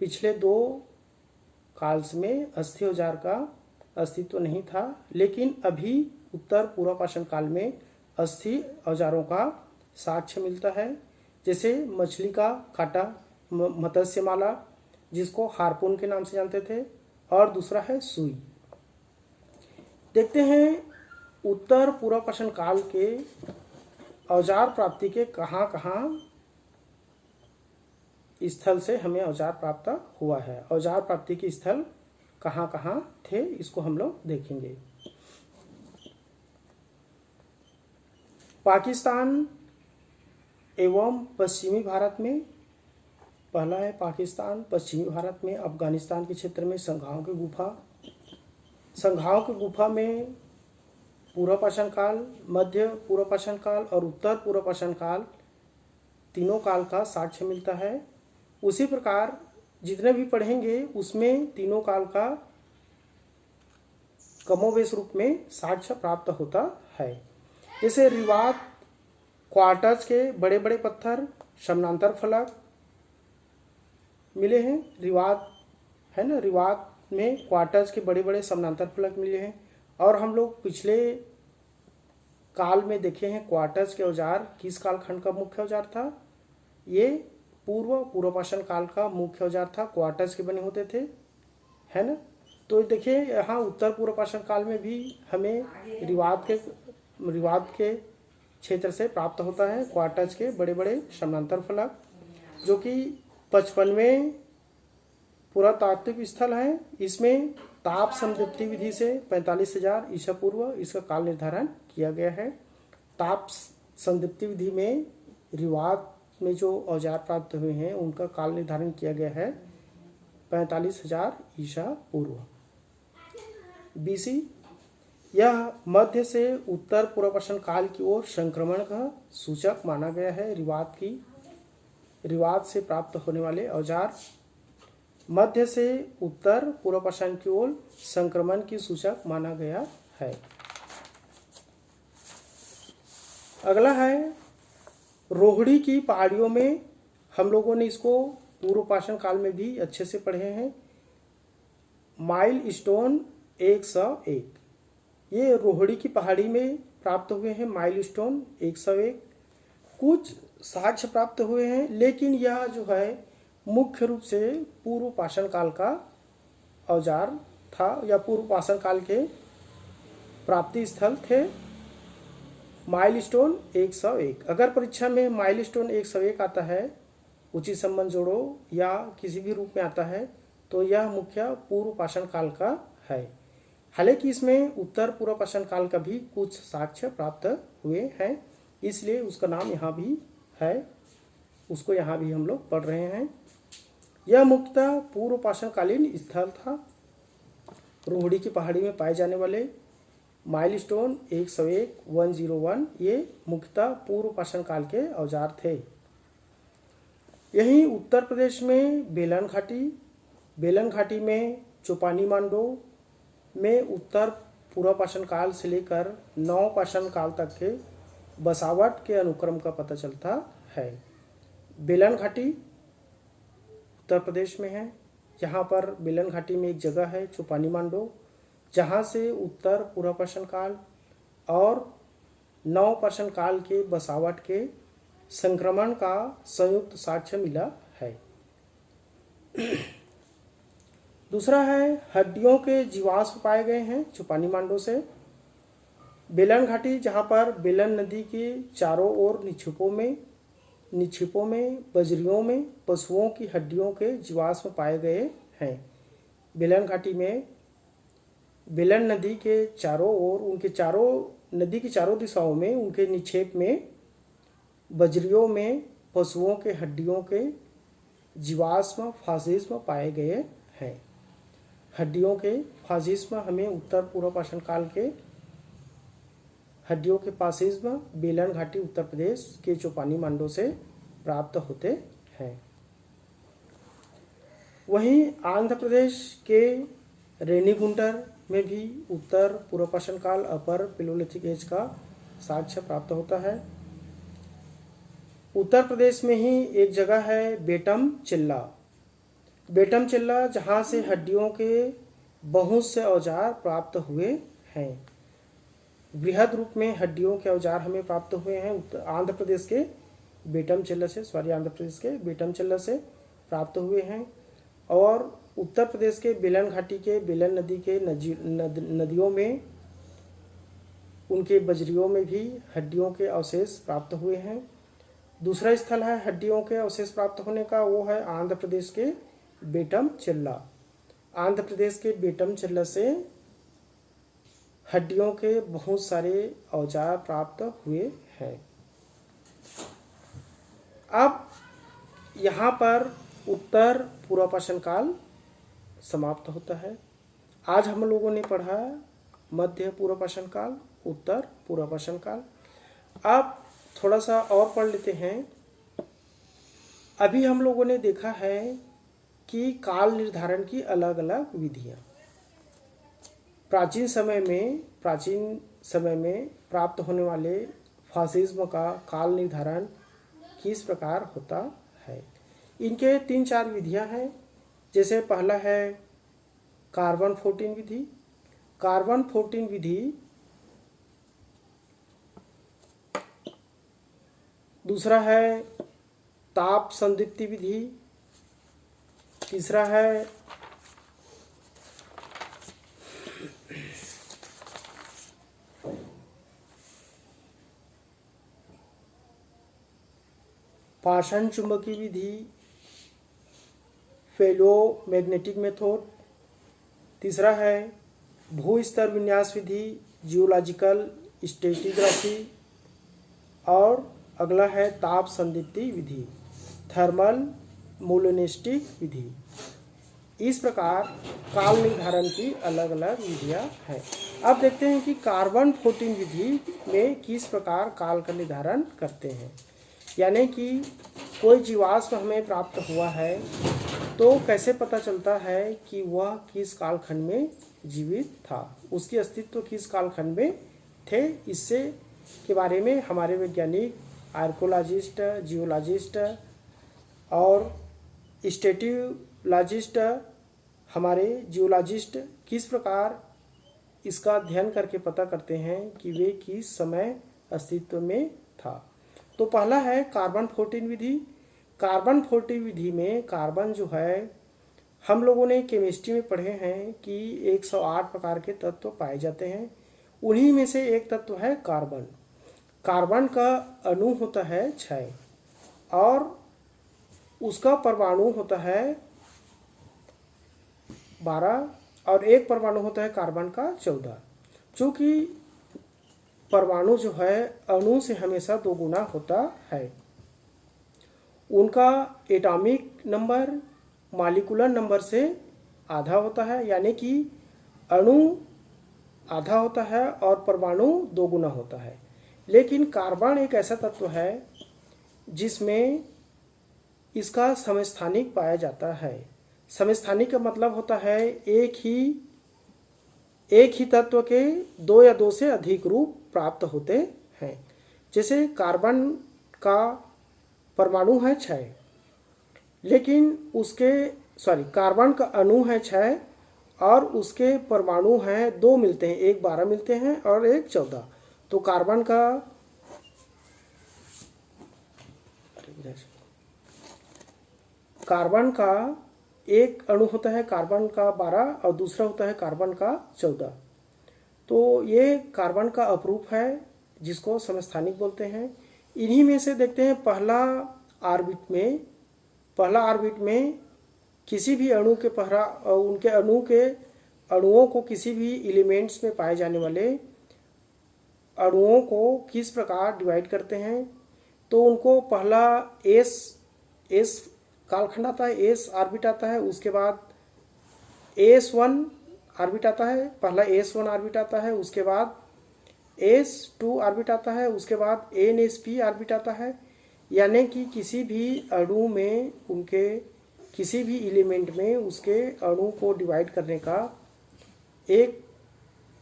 पिछले दो काल में अस्थि औजार का अस्तित्व नहीं था, लेकिन अभी उत्तर पूर्व पाषाण काल में अस्थि औजारों का साक्ष्य मिलता है, जैसे मछली का कांटा मत्स्यमाला, जिसको हार्पून के नाम से जानते थे, और दूसरा है सुई। देखते हैं उत्तर पूर्व पाषाण काल के औजार प्राप्ति के कहाँ स्थल से हमें औजार प्राप्त हुआ है। औजार प्राप्ति के स्थल कहाँ थे, इसको हम लोग देखेंगे। पाकिस्तान एवं पश्चिमी भारत में, पहला है पाकिस्तान। पश्चिमी भारत में अफगानिस्तान के क्षेत्र में संघाओं की गुफा में पूर्व पाषाण काल, मध्य पूर्व पाषाण काल और उत्तर पूर्व पाषाण काल तीनों काल का साक्ष्य मिलता है। उसी प्रकार जितने भी पढ़ेंगे उसमें तीनों काल का कमोबेश रूप में साक्ष्य प्राप्त होता है। जैसे रिवात, क्वार्टज के बड़े बड़े पत्थर, समानांतर फलक मिले हैं। रिवात है ना, रिवात में क्वार्टज के बड़े बड़े समानांतर फलक मिले हैं। और हम लोग पिछले काल में देखे हैं क्वार्टज के औजार किस कालखंड का मुख्य औजार था। ये पूर्व पाषाण काल का मुख्य औजार था, क्वार्टज के बने होते थे, है ना। तो देखिए यहाँ उत्तर पूर्व पाषाण काल में भी हमें रिवात के क्षेत्र से प्राप्त होता है क्वार्टज के बड़े बड़े समानांतर फलक, जो कि 55वें पुरातात्विक स्थल है। इसमें ताप समदीप्ति विधि से 45,000 ईसा पूर्व इसका काल निर्धारण किया गया है। ताप समदीप्ति विधि में रिवात में जो औजार प्राप्त हुए हैं उनका काल निर्धारण किया गया है 45,000 ईसा पूर्व BC। यह मध्य से उत्तर पूर्व पाषाण काल की ओर संक्रमण का सूचक माना गया है। रिवात से प्राप्त होने वाले औजार मध्य से उत्तर पूर्व पाषाण की ओर संक्रमण की सूचक माना गया है। अगला है रोहिणी की पहाड़ियों में। हम लोगों ने इसको पूर्व पाषाण काल में भी अच्छे से पढ़े हैं। माइलस्टोन 101 ये रोहिणी की पहाड़ी में प्राप्त हुए हैं। माइलस्टोन 101 कुछ साक्ष्य प्राप्त हुए हैं, लेकिन यह जो है मुख्य रूप से पूर्व पाषाण काल का औजार था या पूर्व पाषाण काल के प्राप्ति स्थल थे। माइलस्टोन 101, अगर परीक्षा में माइलस्टोन 101 आता है, उचित संबंध जोड़ो या किसी भी रूप में आता है, तो यह मुख्य पूर्व पाषाण काल का है। हालांकि इसमें उत्तर पूर्व पाषाण काल का भी कुछ साक्ष्य प्राप्त हुए हैं, इसलिए उसका नाम यहाँ भी है, उसको यहाँ भी हम लोग पढ़ रहे हैं। यह मुख्यतः पूर्व पाषाणकालीन स्थल था। रोहड़ी की पहाड़ी में पाए जाने वाले माइलस्टोन 101, 101 ये मुख्यतः पूर्व पाषाण काल के औजार थे। यहीं उत्तर प्रदेश में बेलन घाटी में चौपानी मांडो में उत्तर पूर्व पाषाण काल से लेकर नव पाषाण काल तक के बसावट के अनुक्रम का पता चलता है। बेलन घाटी उत्तर प्रदेश में है। यहाँ पर बेलन घाटी में एक जगह है चौपानी मांडो, जहाँ से उत्तर पूर्व पाषाण काल और नव पाषाण काल के बसावट के संक्रमण का संयुक्त साक्ष्य मिला है। दूसरा है हड्डियों के जीवाश्म पाए गए हैं चौपानी मांडो से। बेलन घाटी, जहाँ पर बेलन नदी के चारों ओर निक्षेपों में बजरियों में पशुओं की हड्डियों के जीवाश्म पाए गए हैं। बेलन घाटी में बेलन नदी के चारों ओर नदी की चारों दिशाओं में उनके निक्षेप में बजरियों में पशुओं के हड्डियों के जीवाश्म फासिज्म पाए गए हैं। हड्डियों के फासिज्म हमें उत्तर पूर्व पाषाण काल के हड्डियों के फासिज्म बेलन घाटी उत्तर प्रदेश के चौपानी मांडो से प्राप्त होते हैं। वहीं आंध्र प्रदेश के रेनीगुंटर में भी उत्तर पूर्व पाषाण काल अपर पैलियोलिथिक एज का साक्ष्य प्राप्त होता है। उत्तर प्रदेश में ही एक जगह है बेटम चिल्ला, जहाँ से हड्डियों के बहुत से औजार प्राप्त हुए हैं। बृहद रूप में हड्डियों के औजार हमें प्राप्त हुए हैं आंध्र प्रदेश के बेटम चिल्ला से प्राप्त हुए हैं। और उत्तर प्रदेश के बेलन घाटी के बेलन नदी के नदियों में उनके बजरियों में भी हड्डियों के अवशेष प्राप्त हुए हैं। दूसरा स्थल है हड्डियों के अवशेष प्राप्त होने का, वो है आंध्र प्रदेश के बेटम चिल्ला से हड्डियों के बहुत सारे औजार प्राप्त हुए हैं। अब यहाँ पर उत्तर पूर्व पाषाण काल समाप्त होता है। आज हम लोगों ने पढ़ा मध्य पूर्व पाषाण काल, उत्तर पूर्व पाषाण काल। अब थोड़ा सा और पढ़ लेते हैं। अभी हम लोगों ने देखा है कि काल निर्धारण की अलग अलग विधियां प्राचीन समय में प्राप्त होने वाले फासिज्म का काल निर्धारण किस प्रकार होता है। इनके 3-4 विधियां हैं। जैसे पहला है कार्बन 14 विधि। कार्बन 14 विधि दूसरा है ताप संदीप्ति विधि। तीसरा है पाषाण चुंबकीय विधि, फेलोमैग्नेटिक मेथड। तीसरा है भू स्तर विन्यास विधि, जियोलॉजिकल स्ट्रेटिग्राफी। और अगला है ताप संदीप्ति विधि, थर्मल मोलिनिस्टिक विधि। इस प्रकार काल निर्धारण की अलग अलग विधियां हैं। अब देखते हैं कि कार्बन 14 विधि में किस प्रकार काल का निर्धारण करते हैं। यानी कि कोई जीवाश्म हमें प्राप्त हुआ है तो कैसे पता चलता है कि वह किस कालखंड में जीवित था, उसकी अस्तित्व किस कालखंड में थे। इससे के बारे में हमारे वैज्ञानिक, आर्कोलॉजिस्ट, जियोलॉजिस्ट और स्टैटियोलॉजिस्ट, हमारे जियोलॉजिस्ट किस प्रकार इसका अध्ययन करके पता करते हैं कि वे किस समय अस्तित्व में था। तो पहला है कार्बन 14 विधि। कार्बन 14 विधि में कार्बन जो है, हम लोगों ने केमिस्ट्री में पढ़े हैं कि 108 प्रकार के तत्व पाए जाते हैं। उन्हीं में से एक तत्व है कार्बन। कार्बन का अणु होता है 6 और उसका परमाणु होता है 12 और एक परमाणु होता है कार्बन का 14। चूँकि परमाणु जो है अणु से हमेशा 2 गुना होता है। उनका एटॉमिक नंबर मॉलिक्यूलर नंबर से आधा होता है, यानी कि अणु आधा होता है और परमाणु 2 गुना होता है। लेकिन कार्बन एक ऐसा तत्व है जिसमें इसका समस्थानिक पाया जाता है। समस्थानिक का मतलब होता है एक ही तत्व के 2 या 2 से अधिक रूप प्राप्त होते हैं। जैसे कार्बन का परमाणु है 6, लेकिन कार्बन का अणु है 6 और उसके परमाणु हैं 2 मिलते हैं, एक 12 मिलते हैं और एक 14। तो कार्बन का एक अणु होता है कार्बन का 12 और दूसरा होता है कार्बन का 14। तो ये कार्बन का अपरूप है जिसको समस्थानिक बोलते हैं। इन्हीं में से देखते हैं पहला ऑर्बिट में किसी भी अणु के उनके अणुओं को किसी भी एलिमेंट्स में पाए जाने वाले अणुओं को किस प्रकार डिवाइड करते हैं। तो उनको पहला एस कालखंड आता है, एस ऑर्बिट आता है, उसके बाद AS1 ऑर्बिट आता है, पहला AS1 ऑर्बिट आता है, उसके बाद AS2 ऑर्बिट आता है, उसके बाद NSP ऑर्बिट आता है। यानी कि किसी भी अणु में उनके किसी भी एलिमेंट में उसके अणु को डिवाइड करने का एक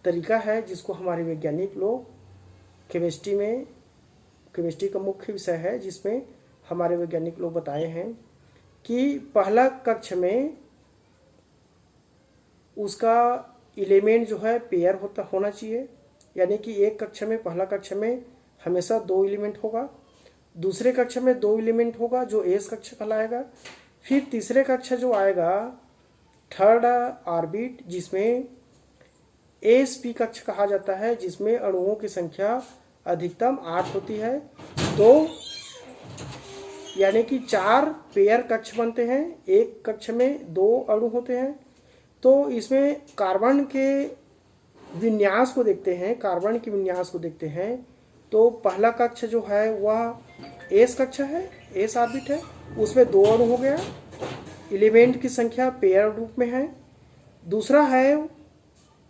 तरीका है जिसको हमारे वैज्ञानिक लोग केमिस्ट्री का मुख्य विषय है, जिसमें हमारे वैज्ञानिक लोग बताए हैं कि पहला कक्ष में उसका एलिमेंट जो है पेयर होना चाहिए। यानी कि एक कक्ष में पहला कक्ष में हमेशा 2 एलिमेंट होगा, दूसरे कक्ष में 2 एलिमेंट होगा जो एस कक्ष कहलाएगा। फिर तीसरे कक्ष जो आएगा थर्ड ऑर्बिट, जिसमें ASP कक्ष कहा जाता है, जिसमें अणुओं की संख्या अधिकतम 8 होती है। 2 यानी कि 4 पेयर कक्ष बनते हैं, एक कक्ष में 2 अणु होते हैं। तो इसमें कार्बन के विन्यास को देखते हैं। तो पहला कक्ष जो है वह एस कक्ष है, एस ऑर्बिट है, उसमें 2 अणु हो गया, एलिमेंट की संख्या पेयर रूप में है। दूसरा है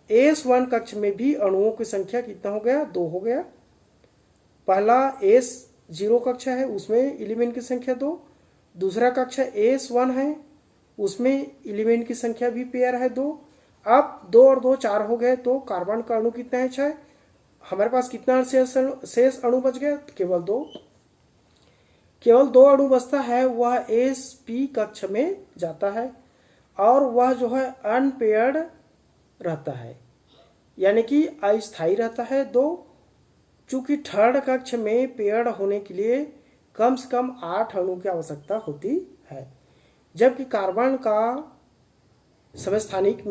AS1 कक्ष में भी अणुओं की संख्या कितना हो गया, 2 हो गया। पहला AS0 कक्ष है, उसमें एलिमेंट की संख्या 2। दूसरा कक्ष AS1 है, उसमें एलिमेंट की संख्या भी पेयर है 2। अब 2 और 2 4 हो गए। तो कार्बन का अणु कितना है, 6। हमारे पास कितना शेष अणु बच गया, केवल 2 अणु बचता है। वह ASP कक्ष में जाता है और वह जो है अनपेयर्ड रहता है, यानी कि अस्थायी रहता है 2। चूंकि थर्ड कक्ष में पेयर्ड होने के लिए कम से कम 8 अणु की आवश्यकता होती है, जबकि कार्बन का समस्थानिक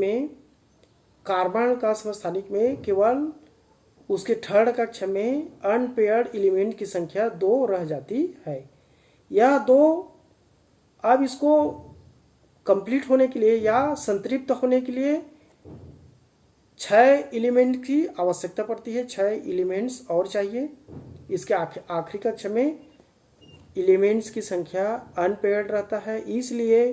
में केवल उसके थर्ड कक्ष में अनपेयर्ड एलिमेंट की संख्या 2 रह जाती है। यह 2 अब इसको कंप्लीट होने के लिए या संतृप्त होने के लिए 6 एलिमेंट की आवश्यकता पड़ती है। 6 एलिमेंट्स और चाहिए। इसके आखिरी कक्ष में एलिमेंट्स की संख्या अनपेयर्ड रहता है, इसलिए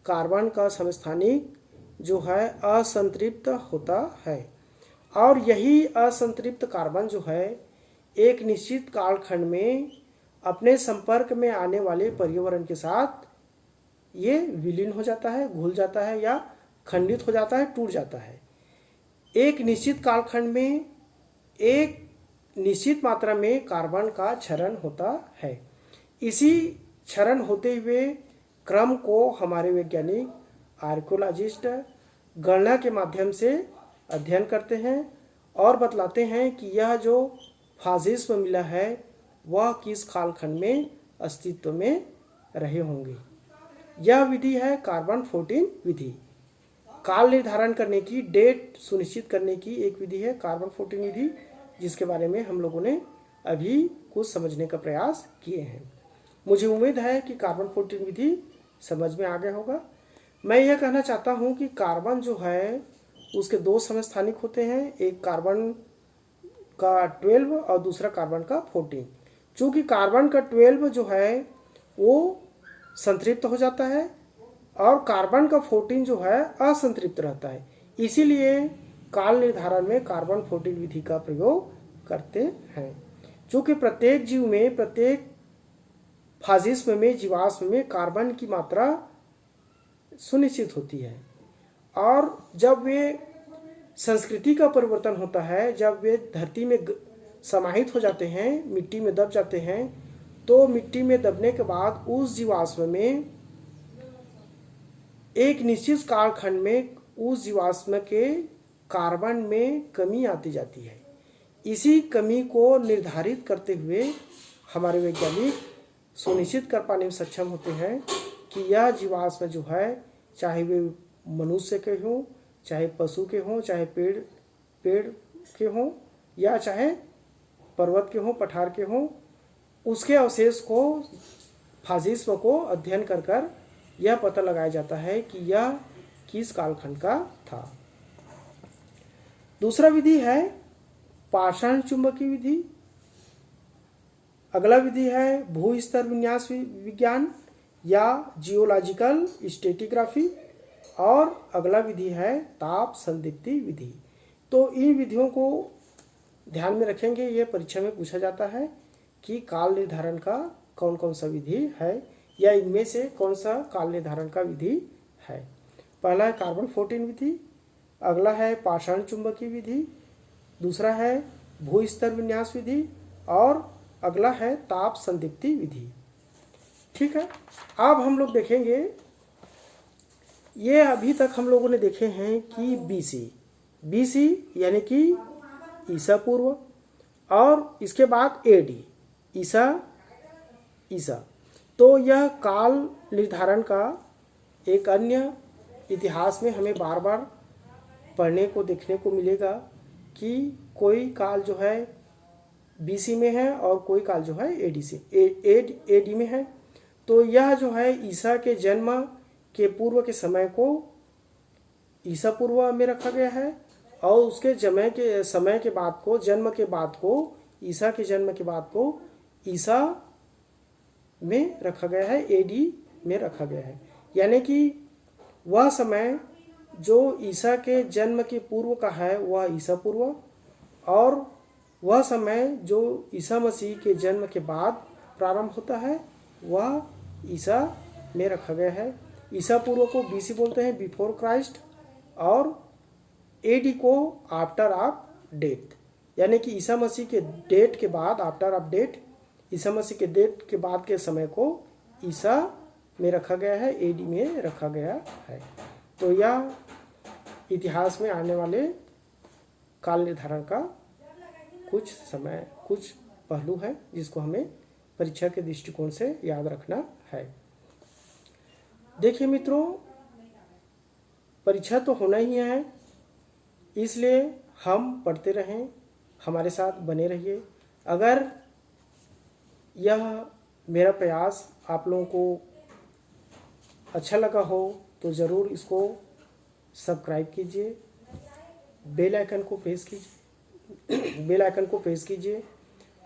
कार्बन का समस्थानिक जो है असंतृप्त होता है। और यही असंतृप्त कार्बन जो है एक निश्चित कालखंड में अपने संपर्क में आने वाले पर्यावरण के साथ ये विलीन हो जाता है, घुल जाता है या खंडित हो जाता है, टूट जाता है। एक निश्चित कालखंड में एक निश्चित मात्रा में कार्बन का क्षरण होता है। इसी क्षरण होते हुए क्रम को हमारे वैज्ञानिक आर्कियोलॉजिस्ट गणना के माध्यम से अध्ययन करते हैं और बतलाते हैं कि यह जो फाजिस्म मिला है वह किस कालखंड में अस्तित्व में रहे होंगे। यह विधि है कार्बन 14 विधि। काल निर्धारण करने की, डेट सुनिश्चित करने की एक विधि है कार्बन 14 विधि, जिसके बारे में हम लोगों ने अभी कुछ समझने का प्रयास किए हैं। मुझे उम्मीद है कि कार्बन 14 विधि समझ में आ गया होगा। मैं यह कहना चाहता हूं कि कार्बन जो है उसके दो समस्थानिक होते हैं, एक कार्बन का 12 और दूसरा कार्बन का 14। चूँकि कार्बन का 12 जो है वो संतृप्त हो जाता है और कार्बन का 14 जो है असंतृप्त रहता है, इसीलिए काल निर्धारण में कार्बन 14 विधि का प्रयोग करते हैं। चूँकि प्रत्येक जीव में, प्रत्येक फाजिस्म में, जीवाश्म में कार्बन की मात्रा सुनिश्चित होती है, और जब वे संस्कृति का परिवर्तन होता है, जब वे धरती में समाहित हो जाते हैं, मिट्टी में दब जाते हैं, तो मिट्टी में दबने के बाद उस जीवाश्म में एक निश्चित कालखंड में उस जीवाश्म के कार्बन में कमी आती जाती है। इसी कमी को निर्धारित करते हुए हमारे वैज्ञानिक सुनिश्चित कर पाने में सक्षम होते हैं कि यह जीवाश्म जो है, चाहे वे मनुष्य के हों, चाहे पशु के हों, चाहे पेड़ के हों, या चाहे पर्वत के हों, पठार के हों, उसके अवशेष को, फाजिस्म को अध्ययन कर यह पता लगाया जाता है कि यह किस कालखंड का था। दूसरा विधि है पाषाण चुंबकीय विधि। अगला विधि है भू स्तर विन्यास विज्ञान या जियोलॉजिकल स्ट्रेटिग्राफी, और अगला विधि है ताप संदीप्ति विधि। तो इन विधियों को ध्यान में रखेंगे, ये परीक्षा में पूछा जाता है कि काल निर्धारण का कौन कौन सा विधि है, या इनमें से कौन सा काल निर्धारण का विधि है। पहला है कार्बन 14 विधि, अगला है पाषाण चुंबकीय विधि, दूसरा है भू स्तर विन्यास विधि, और अगला है ताप संदीप्ति विधि। ठीक है, अब हम लोग देखेंगे, ये अभी तक हम लोगों ने देखे हैं कि बीसी यानी कि ईसा पूर्व, और इसके बाद एडी ईसा। तो यह काल निर्धारण का एक अन्य इतिहास में हमें बार बार पढ़ने को देखने को मिलेगा कि कोई काल जो है बीसी में है और कोई काल जो है एडी में है। तो यह जो है ईसा के जन्म के पूर्व के समय को ईसा पूर्व में रखा गया है, और उसके समय के बाद को, जन्म के बाद को, ईसा के जन्म के बाद को ईसा में रखा गया है, एडी में रखा गया है। यानी कि वह समय जो ईसा के जन्म के पूर्व का है वह ईसा पूर्व, और वह समय जो ईसा मसीह के जन्म के बाद प्रारंभ होता है वह ईसा में रखा गया है। ईसा पूर्व को बीसी बोलते हैं, बिफोर क्राइस्ट, और एडी को आफ्टर ऑफ डेथ, यानी कि ईसा मसीह के डेट के बाद, after of date, Isa Masih के डेट के बाद के समय को ईसा में रखा गया है, एडी में रखा गया है। तो यह इतिहास में आने वाले काल निर्धारण का कुछ पहलू है जिसको हमें परीक्षा के दृष्टिकोण से याद रखना है। देखिए मित्रों, परीक्षा तो होना ही है, इसलिए हम पढ़ते रहें, हमारे साथ बने रहिए। अगर यह मेरा प्रयास आप लोगों को अच्छा लगा हो तो ज़रूर इसको सब्सक्राइब कीजिए, बेल आइकन को प्रेस कीजिए।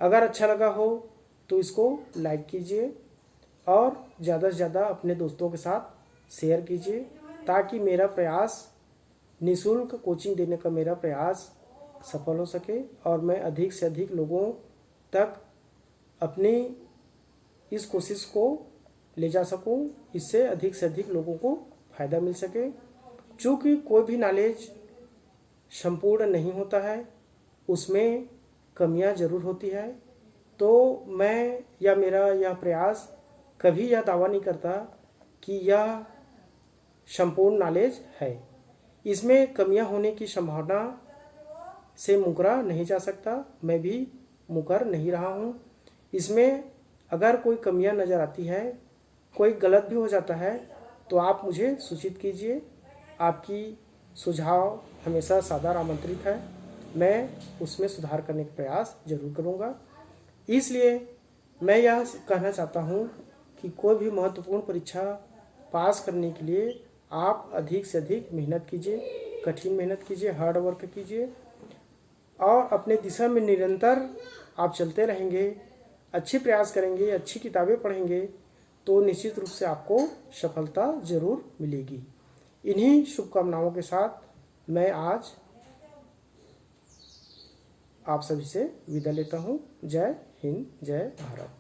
अगर अच्छा लगा हो तो इसको लाइक कीजिए, और ज़्यादा से ज़्यादा अपने दोस्तों के साथ शेयर कीजिए, ताकि मेरा प्रयास, निःशुल्क कोचिंग देने का मेरा प्रयास सफल हो सके, और मैं अधिक से अधिक लोगों तक अपनी इस कोशिश को ले जा सकूं, इससे अधिक से अधिक लोगों को फ़ायदा मिल सके। चूँकि कोई भी नॉलेज संपूर्ण नहीं होता है, उसमें कमियां ज़रूर होती है। तो मैं या मेरा यह प्रयास कभी यह दावा नहीं करता कि यह संपूर्ण नॉलेज है। इसमें कमियां होने की संभावना से मुकरा नहीं जा सकता, मैं भी मुकर नहीं रहा हूँ। इसमें अगर कोई कमियां नज़र आती है, कोई गलत भी हो जाता है, तो आप मुझे सूचित कीजिए। आपकी सुझाव हमेशा सादर आमंत्रित है, मैं उसमें सुधार करने का प्रयास जरूर करूँगा। इसलिए मैं यह कहना चाहता हूँ कि कोई भी महत्वपूर्ण परीक्षा पास करने के लिए आप अधिक से अधिक मेहनत कीजिए, कठिन मेहनत कीजिए, हार्ड वर्क कीजिए और अपने दिशा में निरंतर आप चलते रहेंगे, अच्छे प्रयास करेंगे, अच्छी किताबें पढ़ेंगे तो निश्चित रूप से आपको सफलता जरूर मिलेगी। इन्हीं शुभकामनाओं के साथ मैं आज आप सभी से विदा लेता हूँ। जय हिंद, जय भारत।